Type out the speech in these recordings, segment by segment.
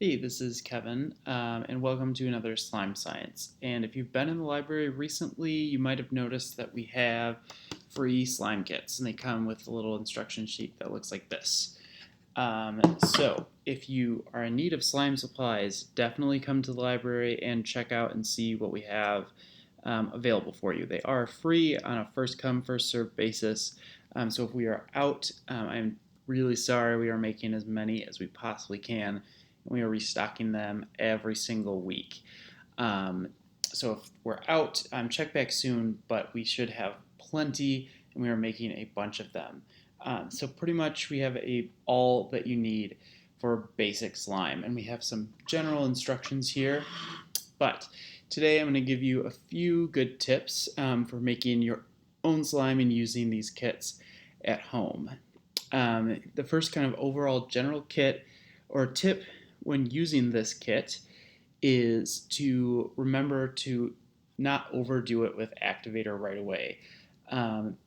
Hey, this is Kevin, and welcome to another Slime Science. And if you've been in the library recently, you might have noticed that we have free slime kits, and they come with a little instruction sheet that looks like this. So, if you are in need of slime supplies, definitely come to the library and check out and see what we have available for you. They are free on a first come, first served basis. So, if we are out, I'm really sorry. We are making as many as we possibly can. We are restocking them every single week. Um, so if we're out, check back soon, but we should have plenty, and we are making a bunch of them. So pretty much we have all that you need for basic slime, and we have some general instructions here. But today I'm going to give you a few good tips for making your own slime and using these kits at home. The first kind of overall general kit or tip when using this kit is to remember to not overdo it with activator right away.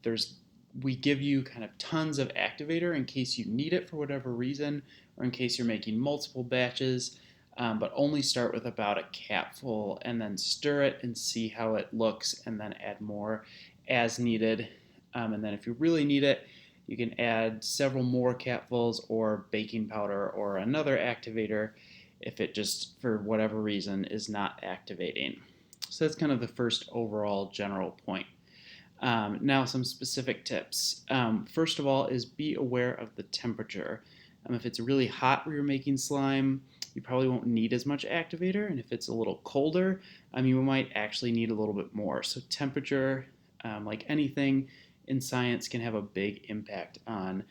There's We give you kind of tons of activator in case you need it for whatever reason, or in case you're making multiple batches. But only start with about a capful and then stir it and see how it looks, and then add more as needed. And then if you really need it, you can add several more capfuls or baking powder or another activator if it just, for whatever reason, is not activating. So that's kind of the first overall general point. Now, some specific tips. First of all, is be aware of the temperature. If it's really hot where you're making slime, you probably won't need as much activator, and if it's a little colder, you might actually need a little bit more. So temperature, like anything in science, can have a big impact on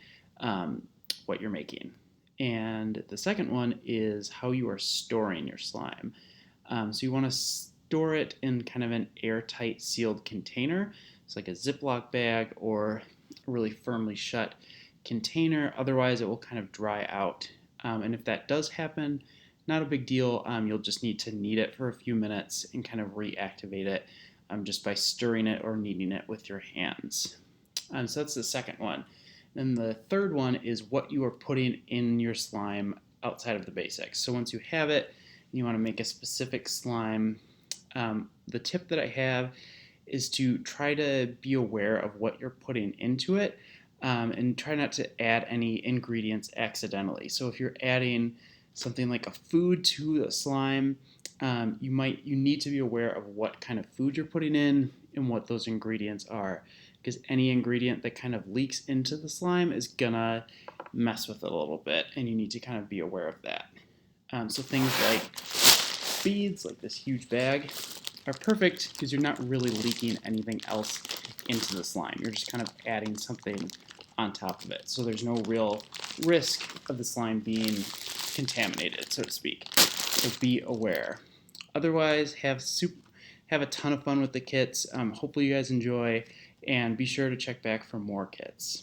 what you're making. And the second one is how you are storing your slime. So you want to store it in kind of an airtight sealed container. It's like a Ziploc bag or a really firmly shut container. Otherwise, it will kind of dry out. And if that does happen, not a big deal. You'll just need to knead it for a few minutes and kind of reactivate it just by stirring it or kneading it with your hands. So that's the second one. Then the third one is what you are putting in your slime outside of the basics. So once you have it, and you want to make a specific slime, the tip that I have is to try to be aware of what you're putting into it, and try not to add any ingredients accidentally. So if you're adding something like a food to a slime, you need to be aware of what kind of food you're putting in and what those ingredients are, because any ingredient that kind of leaks into the slime is gonna mess with it a little bit, and you need to kind of be aware of that. So things like beads, like this huge bag, are perfect because you're not really leaking anything else into the slime. You're just kind of adding something on top of it. So there's no real risk of the slime being contaminated, so to speak. So be aware. Otherwise, have a ton of fun with the kits. Hopefully you guys enjoy, and be sure to check back for more kits.